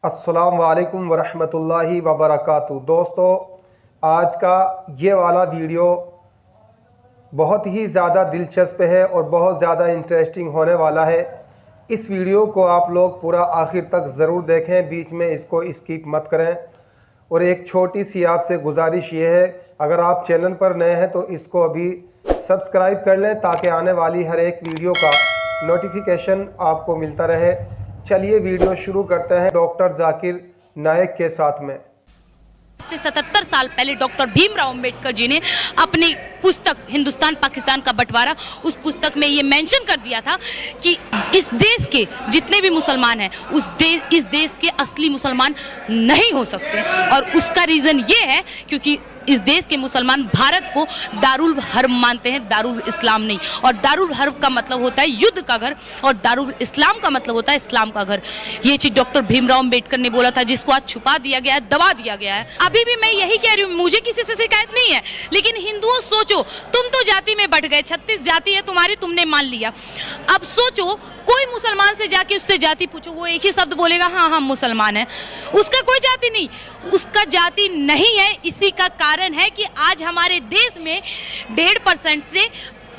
अस्सलाम वालेकुम वरहमतुल्लाहि वबरकातुहू। दोस्तों, आज का ये वाला वीडियो बहुत ही ज़्यादा दिलचस्प है और बहुत ज़्यादा इंटरेस्टिंग होने वाला है। इस वीडियो को आप लोग पूरा आखिर तक ज़रूर देखें, बीच में इसको स्किप मत करें। और एक छोटी सी आपसे गुजारिश ये है, अगर आप चैनल पर नए हैं तो इसको अभी सब्सक्राइब कर लें ताकि आने वाली हर एक वीडियो का नोटिफिकेशन आपको मिलता रहे। चलिए वीडियो शुरू करते हैं डॉक्टर जाकिर नायक के साथ में। से 77 साल पहले डॉक्टर भीमराव अंबेडकर जी ने अपनी पुस्तक हिंदुस्तान पाकिस्तान का बंटवारा, उस पुस्तक में ये मेंशन कर दिया था कि इस देश के जितने भी मुसलमान हैं इस देश के असली मुसलमान नहीं हो सकते। और उसका रीज़न ये है क्योंकि इस देश के मुसलमान भारत को दारुल हर्ब मानते हैं, दारुल इस्लाम नहीं। और दारुल हर्ब का मतलब होता है युद्ध का घर और दारुल इस्लाम का मतलब होता है इस्लाम का घर। ये चीज़ डॉक्टर भीमराव अंबेडकर ने बोला था, जिसको आज छुपा दिया गया है, दबा दिया गया है। अभी भी मैं यही कह रही हूँ, मुझे किसी से शिकायत नहीं है, लेकिन हिंदुओं सोचो, तुम तो जाति में बट गए, 36 जाति है तुम्हारी, तुमने मान लिया। अब सोचो कोई मुसलमान से जाके उससे जाति पूछो, वो एक ही शब्द बोलेगा, हाँ हम मुसलमान हैं। उसका कोई जाति नहीं, उसका जाति नहीं है। इसी का कारण है कि आज हमारे देश में 1.5% से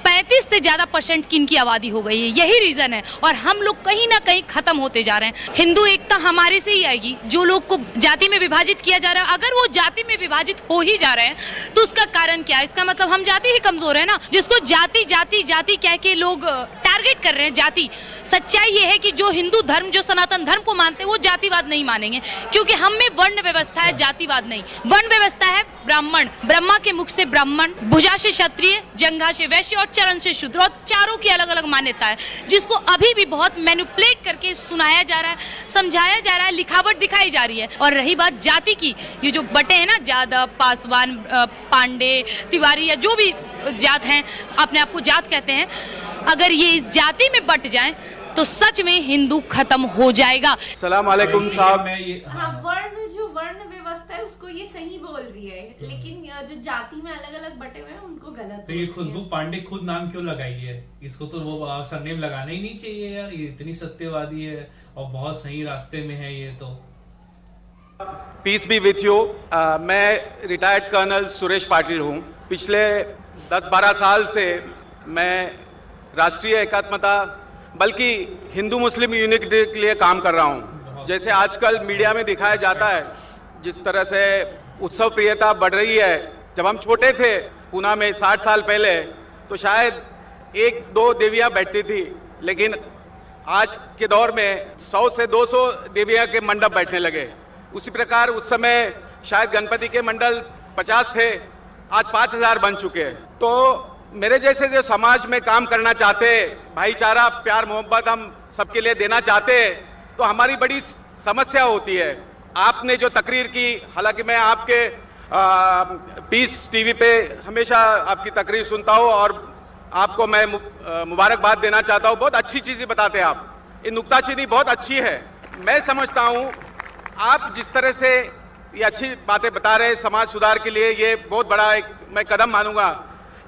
35 से ज़्यादा % की आबादी हो गई है। यही रीज़न है और हम लोग कहीं ना कहीं ख़त्म होते जा रहे हैं। हिंदू एकता हमारे से ही आएगी। जो लोग को जाति में विभाजित किया जा रहा है, अगर वो जाति में विभाजित हो ही जा रहे हैं तो उसका कारण क्या है? इसका मतलब हम जाति ही कमज़ोर है ना। जिसको जाति जाति जाति कह के लोग टारगेट कर रहे हैं जाति। सच्चाई ये है कि जो हिंदू धर्म, जो सनातन धर्म को मानते हैं, वो जातिवाद नहीं मानेंगे, क्योंकि हम में वर्ण व्यवस्था है, जातिवाद नहीं। वर्ण व्यवस्था है ब्राह्मण, ब्रह्मा के मुख से ब्राह्मण, भुजा से क्षत्रिय, जंघा से वैश्य और चरण से शूद्र, और चारों की अलग अलग मान्यता है, जिसको अभी भी बहुत मैनिपुलेट करके सुनाया जा रहा है, समझाया जा रहा है, लिखावट दिखाई जा रही है। और रही बात जाति की, ये जो बटे हैं ना, यादव, पासवान, पांडे, तिवारी या जो भी जात हैं, अपने आप को जात कहते हैं, अगर ये इस जाति में बट जाएं तो सच में हिंदू खत्म हो जाएगा। सलाम अलैकुम साहब। वर्ण व्यवस्था है उसको ये सही बोल रही है, लेकिन जो जाति में अलग अलग बटे हुए हैं उनको गलत। तो ये खुशबू पांडे खुद नाम क्यों लगाई है? इसको तो वो सरनेम लगाना ही नहीं चाहिए यार। ये इतनी सत्यवादी है और बहुत सही रास्ते में है ये तो। Peace be with you. मैं रिटायर्ड कर्नल सुरेश पाटिल हूँ। पिछले 10-12 साल से मैं राष्ट्रीय एकात्मता, बल्कि हिंदू मुस्लिम यूनिटी के लिए काम कर रहा हूँ। जैसे आजकल मीडिया में दिखाया जाता है, जिस तरह से उत्सव प्रियता बढ़ रही है। जब हम छोटे थे पूना में 60 साल पहले, तो शायद 1-2 देवियाँ बैठती थी, लेकिन आज के दौर में 100 से 200 देवियाँ के मंडप बैठने लगे। उसी प्रकार उस समय शायद गणपति के मंडल 50 थे, आज 5000 बन चुके हैं। तो मेरे जैसे जो समाज में काम करना चाहते, भाईचारा, प्यार, मोहब्बत हम सबके लिए देना चाहते, तो हमारी बड़ी समस्या होती है। आपने जो तकरीर की, हालांकि मैं आपके पीस टीवी पे हमेशा आपकी तकरीर सुनता हूँ और आपको मैं मुबारकबाद देना चाहता हूँ। बहुत अच्छी चीज़ें बताते हैं आप, ये नुक्ताचीनी बहुत अच्छी है। मैं समझता हूँ आप जिस तरह से ये अच्छी बातें बता रहे हैं समाज सुधार के लिए, ये बहुत बड़ा एक मैं कदम मानूंगा।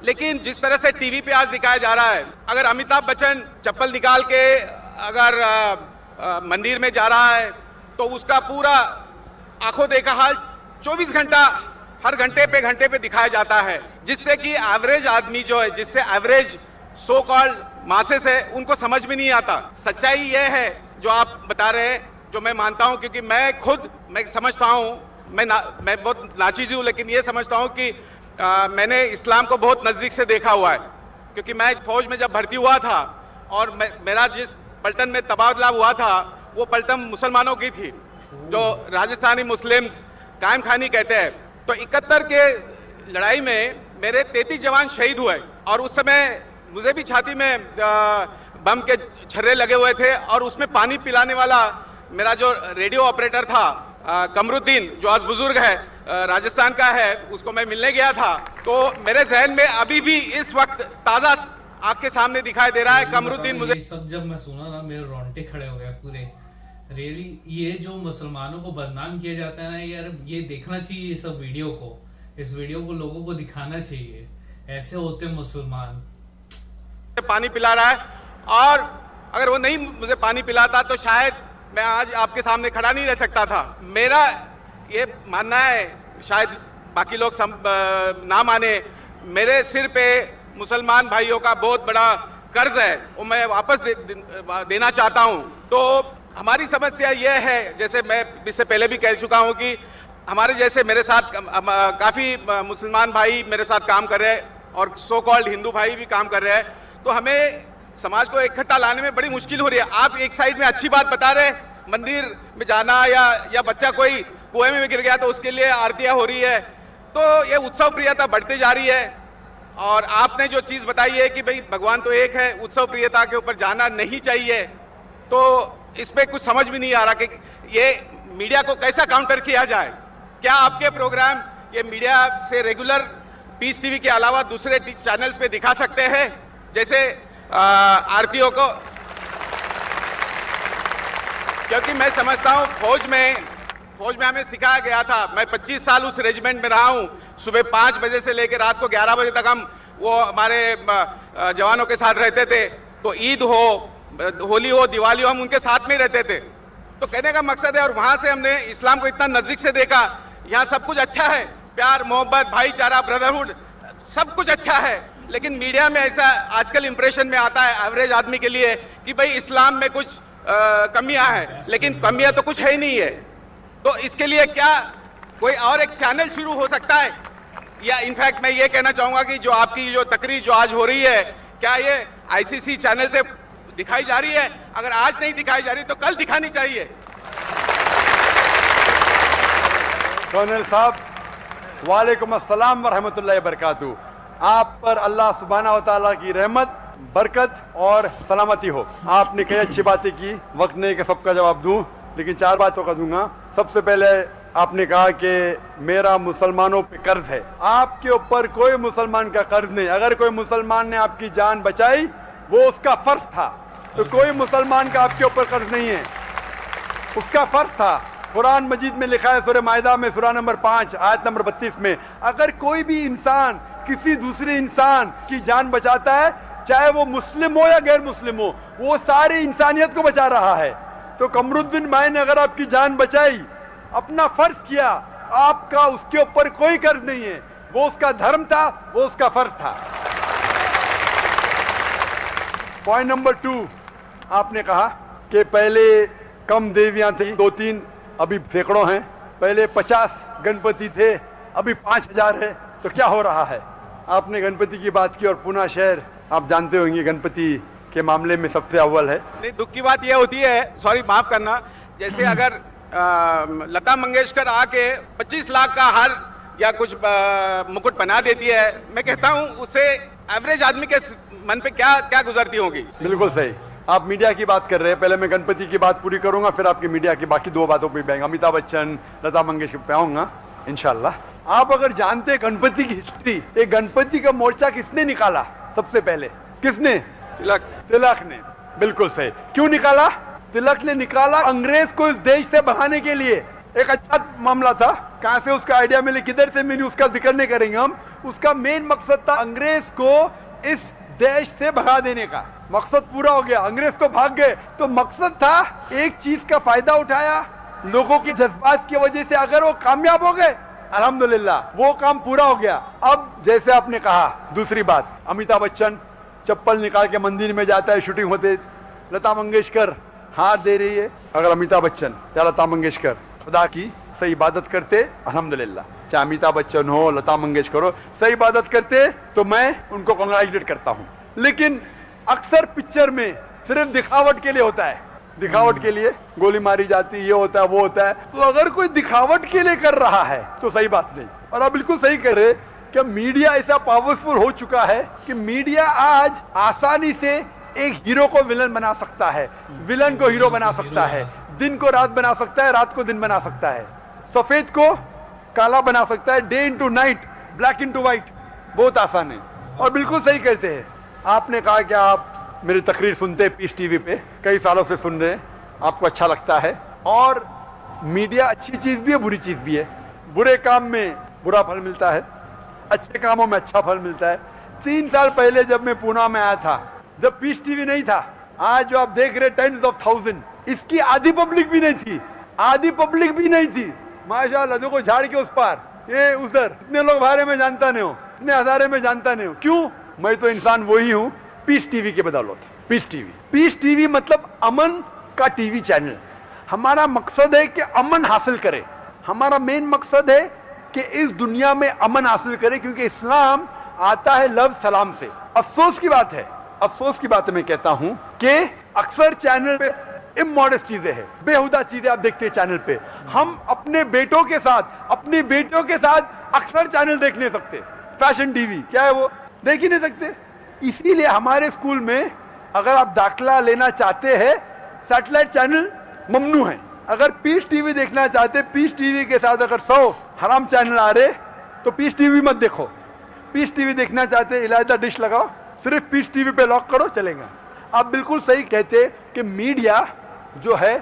लेकिन जिस तरह से टीवी पे आज दिखाया जा रहा है, अगर अमिताभ बच्चन चप्पल निकाल के अगर मंदिर में जा रहा है तो उसका पूरा आंखों देखा हाल 24 घंटा, हर घंटे पे दिखाया जाता है, जिससे कि एवरेज आदमी जो है, जिससे एवरेज सो कॉल्ड मासेस है, उनको समझ में नहीं आता। सच्चाई यह है जो आप बता रहे हैं, जो मैं मानता हूं, क्योंकि मैं समझता हूं, मैं बहुत नाचीज हूं, लेकिन ये समझता हूं कि मैंने इस्लाम को बहुत नज़दीक से देखा हुआ है। क्योंकि मैं फौज में जब भर्ती हुआ था और मेरा जिस पलटन में तबादला हुआ था, वो पलटन मुसलमानों की थी, जो राजस्थानी मुस्लिम्स कायम खानी कहते हैं। तो 71 के लड़ाई में मेरे 33 जवान शहीद हुए और उस समय मुझे भी छाती में बम के छर्रे लगे हुए थे। और उसमें पानी पिलाने वाला मेरा जो रेडियो ऑपरेटर था, कमरुद्दीन, जो आज बुजुर्ग है, राजस्थान का है, उसको मैं मिलने गया था। तो मेरे जहन में अभी भी इस वक्त ताजा आपके सामने दिखाई दे रहा है कमरुद्दीन। मुझे सब जब मैं सुना ना, मेरे रोंगटे खड़े हो गए पूरे। रियली ये जो मुसलमानों को बदनाम किया जाता है ना यार, ये देखना चाहिए। ये सब वीडियो को, इस वीडियो को लोगों को दिखाना चाहिए। ऐसे होते मुसलमान। पानी पिला रहा है, और अगर वो नहीं मुझे पानी पिलाता तो शायद मैं आज आपके सामने खड़ा नहीं रह सकता था। मेरा ये मानना है, शायद बाकी लोग ना माने, मेरे सिर पे मुसलमान भाइयों का बहुत बड़ा कर्ज है, वो मैं वापस देना चाहता हूं। तो हमारी समस्या यह है, जैसे मैं इससे पहले भी कह चुका हूं कि हमारे जैसे मेरे साथ काफी मुसलमान भाई मेरे साथ काम कर रहे हैं और सो कॉल्ड हिंदू भाई भी काम कर रहे हैं, तो हमें समाज को इकट्ठा लाने में बड़ी मुश्किल हो रही है। आप एक साइड में अच्छी बात बता रहे, मंदिर में जाना या बच्चा कोई कुएं में गिर गया तो उसके लिए आरतियां हो रही है, तो ये उत्सव प्रियता बढ़ती जा रही है। और आपने जो चीज बताई है कि भाई भगवान तो एक है, उत्सव प्रियता के ऊपर जाना नहीं चाहिए, तो इस पे कुछ समझ भी नहीं आ रहा कि ये मीडिया को कैसा काउंटर किया जाए। क्या आपके प्रोग्राम ये मीडिया से रेगुलर पीस टीवी के अलावा दूसरे चैनल्स पे दिखा सकते हैं, जैसे आरतीयों को? क्योंकि मैं समझता हूं फौज में हमें सिखाया गया था, मैं 25 साल उस रेजिमेंट में रहा हूं, सुबह 5 बजे से लेकर रात को 11 बजे तक हम वो हमारे जवानों के साथ रहते थे। तो ईद हो, होली हो, दिवाली हो, हम उनके साथ में रहते थे। तो कहने का मकसद है, और वहां से हमने इस्लाम को इतना नजदीक से देखा, यहाँ सब कुछ अच्छा है, प्यार मोहब्बत भाईचारा ब्रदरहुड सब कुछ अच्छा है, लेकिन मीडिया में ऐसा आजकल इंप्रेशन में आता है एवरेज आदमी के लिए कि भाई इस्लाम में कुछ कमियां हैं, लेकिन कमियां तो कुछ है ही नहीं है। तो इसके लिए क्या कोई और एक चैनल शुरू हो सकता है? या इनफैक्ट मैं ये कहना चाहूंगा कि जो आपकी जो तकरीर जो आज हो रही है, क्या ये आईसीसी चैनल से दिखाई जा रही है? अगर आज नहीं दिखाई जा रही तो कल दिखानी चाहिए। कर्नल साहब, वालेकुम अस्सलाम व रहमतुल्लाहि व बरकातहू। आप पर अल्लाह सुब्हानहू व तआला की रहमत, बरकत और सलामती हो। आपने कई अच्छी बातें की, वक्त नहीं कि सबका जवाब दूं, लेकिन 4 बातों का दूंगा। सबसे पहले आपने कहा कि मेरा मुसलमानों पे कर्ज है। आपके ऊपर कोई मुसलमान का कर्ज नहीं। अगर कोई मुसलमान ने आपकी जान बचाई वो उसका फर्ज था, तो कोई मुसलमान का आपके ऊपर कर्ज नहीं है, उसका फर्ज था। कुरान मजीद में लिखा है सूरह माइदा में सूरह नंबर 5 आयत नंबर 32 में, अगर कोई भी इंसान किसी दूसरे इंसान की जान बचाता है, चाहे वो मुस्लिम हो या गैर मुस्लिम हो, वो सारी इंसानियत को बचा रहा है। तो कमरुद्दीन भाई ने अगर आपकी जान बचाई, अपना फर्ज किया, आपका उसके ऊपर कोई कर्ज नहीं है। वो उसका धर्म था, वो उसका फर्ज था। पॉइंट नंबर 2, आपने कहा कि पहले कम देवियां थी, 2-3, अभी सैकड़ों हैं। पहले 50 गणपति थे, अभी 5000 है। तो क्या हो रहा है? आपने गणपति की बात की, और पुणे शहर आप जानते होंगे गणपति के मामले में सबसे अव्वल है। नहीं, दुख की बात यह होती है, सॉरी माफ करना, जैसे अगर लता मंगेशकर आके 25 लाख का हार या कुछ मुकुट बना देती है, मैं कहता हूं उससे एवरेज आदमी के मन पे क्या गुजरती होगी। बिल्कुल सही। आप मीडिया की बात कर रहे हैं, पहले मैं गणपति की बात पूरी करूंगा, फिर आपकी मीडिया की बाकी 2 बातों पे आएंगे। अमिताभ बच्चन, लता मंगेशकर पे आऊंगा इंशाल्लाह। आप अगर जानते हैं गणपति की हिस्ट्री, एक गणपति का मोर्चा किसने निकाला? सबसे पहले किसने? तिलक ने। बिल्कुल सही। क्यों निकाला? तिलक ने निकाला अंग्रेज को इस देश से भगाने के लिए। एक अच्छा मामला था, कहां से उसका आइडिया मिले, किधर से मिली, उसका जिक्र नहीं करेंगे हम। उसका मेन मकसद था अंग्रेज को इस देश से भगा देने का। मकसद पूरा हो गया, अंग्रेज तो भाग गए। तो मकसद था, एक चीज का फायदा उठाया, लोगों के जज्बात की वजह से अगर वो कामयाब हो गए, अल्हम्दुलिल्लाह वो काम पूरा हो गया। अब जैसे आपने कहा, दूसरी बात, अमिताभ बच्चन चप्पल निकाल के मंदिर में जाता है, शूटिंग होते, लता मंगेशकर हाथ दे रही है। अगर अमिताभ बच्चन या लता मंगेशकर खुदा की सही इबादत करते, अल्हम्दुलिल्लाह, चाहे अमिताभ बच्चन हो, लता मंगेशकर हो, सही इबादत करते, तो मैं उनको कांग्रेचुलेट करता हूं। लेकिन अक्सर पिक्चर में सिर्फ दिखावट के लिए होता है, दिखावट के लिए गोली मारी जाती है, ये होता है, वो होता है। तो अगर कोई दिखावट के लिए कर रहा है तो सही बात नहीं। और आप बिल्कुल सही कह रहे कि मीडिया ऐसा पावरफुल हो चुका है कि मीडिया आज आसानी से एक हीरो को विलन बना सकता है, विलन को हीरो बना सकता है, दिन को रात बना सकता है, रात को दिन बना सकता है, सफेद को काला बना सकता है, day into night, black into white. बहुत आसान है। और बिल्कुल सही कहते हैं। आपने कहा कि आप मेरी तकरीर सुनते हैं पीस टीवी पे, कई सालों से सुन रहे हैं, आपको अच्छा लगता है। और मीडिया अच्छी चीज भी है, बुरी चीज भी है। बुरे काम में बुरा फल मिलता है, अच्छे कामों में अच्छा फल मिलता है। 3 साल पहले जब मैं पुणे में आया था, जब पीस टीवी नहीं था, आज जो आप देख रहे 10,000 इसकी आधी पब्लिक भी नहीं थी, आधी पब्लिक भी नहीं थी। माशाल्लाह देखो झाड़ के उस पार, ये उधर, इतने लोग बारे में जानता नहीं हो, इतने हजारे में जानता नहीं हो। क्यों? मैं तो इंसान वही हूं, पीस टीवी के बदौलत। पीस टीवी मतलब अमन का टीवी चैनल। हमारा मकसद है कि अमन हासिल करें, हमारा मेन मकसद है कि इस दुनिया में अमन हासिल करें, क्योंकि इस्लाम आता है लव सलाम से। अफसोस की बात है, अफसोस की बात मैं कहता हूं कि अक्सर चैनल पे इमोडस्ट चीजें हैं, बेहुदा चीजें आप देखते हैं चैनल पे। हम अपने बेटों के साथ, अपनी बेटियों के साथ अक्सर चैनल देख नहीं सकते। फैशन टीवी क्या है वो देख ही नहीं सकते। इसीलिए हमारे स्कूल में अगर आप दाखिला लेना चाहते हैं, सैटेलाइट चैनल ममनू है। अगर पीस टीवी देखना चाहते, पीस टीवी के साथ अगर 100 हराम चैनल आ रहे तो पीस टीवी मत देखो। पीस टीवी देखना चाहते, इलायदा डिश लगाओ, सिर्फ पीस टीवी पे लॉक करो, चलेगा। आप बिल्कुल सही कहते कि मीडिया जो है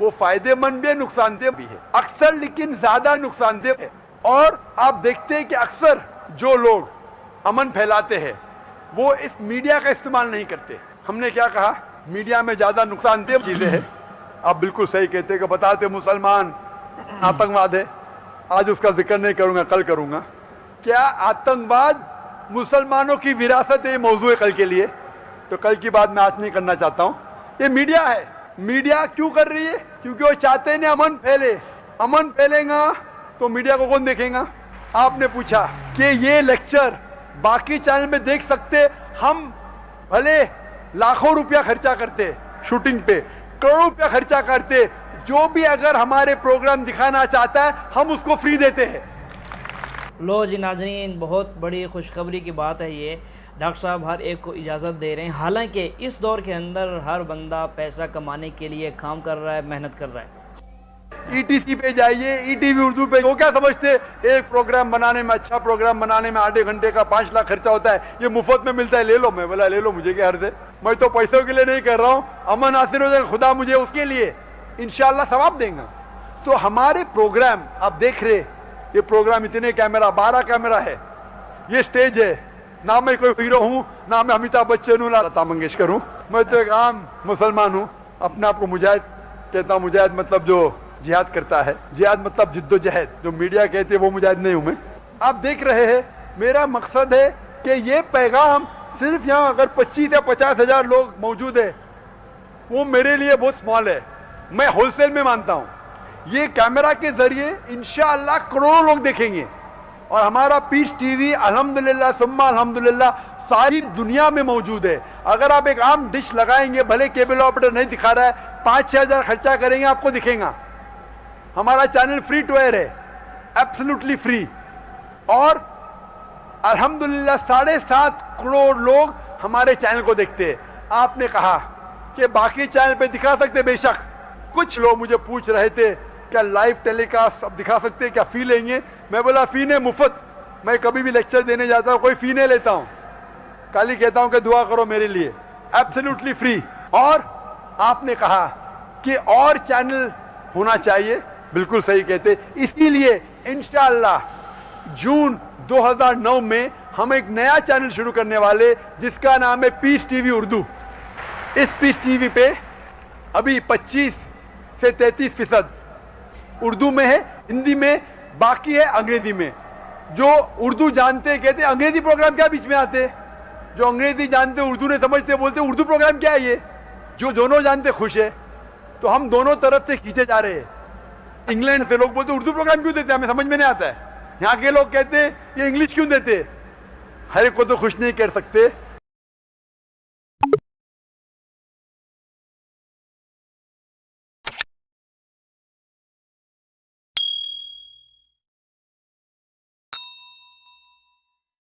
वो फायदेमंद भी है, नुकसानदेह भी है अक्सर, लेकिन ज्यादा नुकसानदेह है। और आप देखते हैं कि अक्सर जो लोग अमन फैलाते हैं वो इस मीडिया का इस्तेमाल नहीं करते। हमने क्या कहा? मीडिया में ज्यादा नुकसानदेह चीजें हैं। आप बिल्कुल सही कहते हैं कि बताते मुसलमान आतंकवाद है, आज उसका जिक्र नहीं करूंगा, कल करूंगा। क्या आतंकवाद मुसलमानों की विरासत है? मौजू है कल के लिए, तो कल की बात मैं आज नहीं करना चाहता हूं। ये मीडिया है। मीडिया क्यों कर रही है? क्योंकि वो चाहते हैं अमन फैले। अमन फैलेगा तो मीडिया को कौन देखेगा? आपने पूछा कि ये लेक्चर बाकी चैनल में देख सकते, हम भले लाखों रुपया खर्चा करते शूटिंग पे, करोड़ों रुपया खर्चा करते, जो भी अगर हमारे प्रोग्राम दिखाना चाहता है हम उसको फ्री देते हैं। लो जी नाज़रीन, बहुत बड़ी खुशखबरी की बात है ये। डॉक्टर साहब हर एक को इजाज़त दे रहे हैं। हालांकि इस दौर के अंदर हर बंदा पैसा कमाने के लिए काम कर रहा है, मेहनत कर रहा है। ईटीसी पे जाइए, ईटीवी उर्दू पे, वो क्या समझते एक प्रोग्राम बनाने में, अच्छा प्रोग्राम बनाने में आधे घंटे का 5 लाख खर्चा होता है, ये मुफ्त में मिलता है, ले लो। मैं बोला ले लो, मुझे क्या हर्ज है? मैं तो पैसों के लिए नहीं कर रहा हूँ, अमन हासिल हो जाएगा, खुदा मुझे उसके लिए इंशाल्लाह सवाब देगा। तो हमारे प्रोग्राम आप देख रहे, ये प्रोग्राम इतने कैमरा, 12 कैमरा है, ये स्टेज है। ना मैं कोई हीरो हूँ, ना मैं अमिताभ बच्चन हूँ, ना लता मंगेशकर हूँ। मैं तो एक आम मुसलमान हूँ, अपने आप को मुजाहिद कहता हूँ। मुजाहिद मतलब जो जिहाद करता है, जिहाद मतलब जिद्दोजहद। जो मीडिया कहते हैं वो मुजाहिद नहीं हूं मैं। आप देख रहे हैं, मेरा मकसद है कि ये पैगाम सिर्फ यहाँ अगर 25 या 50 हजार लोग मौजूद है, वो मेरे लिए बहुत स्मॉल है। मैं होलसेल में मानता हूँ। ये कैमरा के जरिए इंशाअल्लाह करोड़ों लोग देखेंगे। और हमारा पीस टीवी अल्हम्दुलिल्लाह सुम्मा अल्हम्दुलिल्लाह सारी दुनिया में मौजूद है। अगर आप एक आम डिश लगाएंगे, भले केबल ऑपरेटर नहीं दिखा रहा है, 5-6 हजार खर्चा करेंगे, आपको दिखेगा। हमारा चैनल फ्री टू एयर है, एब्सोल्युटली फ्री। और अल्हम्दुलिल्लाह 7.5 करोड़ लोग हमारे चैनल को देखते हैं। आपने कहा कि बाकी चैनल पे दिखा सकते, बेशक। कुछ लोग मुझे पूछ रहे थे क्या लाइव टेलीकास्ट अब दिखा सकते हैं, क्या फी लेंगे? मैं बोला फी ने, मुफ्त। मैं कभी भी लेक्चर देने जाता हूं कोई फी नहीं लेता हूं, खाली कहता हूं कि दुआ करो मेरे लिए, एब्सोल्युटली फ्री। और आपने कहा कि और चैनल होना चाहिए, बिल्कुल सही कहते। इसीलिए इंशाअल्लाह जून 2009 में हम एक नया चैनल शुरू करने वाले, जिसका नाम है पीस टीवी उर्दू। इस पीस टीवी पे अभी 25 से 33% उर्दू में है, हिंदी में, बाकी है अंग्रेजी में। जो उर्दू जानते कहते अंग्रेजी प्रोग्राम क्या बीच में आते, जो अंग्रेजी जानते उर्दू नहीं समझते बोलते उर्दू प्रोग्राम क्या है ये। जो दोनों जानते खुश है। तो हम दोनों तरफ से खींचे जा रहे हैं। इंग्लैंड से लोग बोलते उर्दू प्रोग्राम क्यों देते, हमें समझ में नहीं आता है। यहाँ के लोग कहते ये इंग्लिश क्यों देते। हर एक को तो खुश नहीं कर सकते।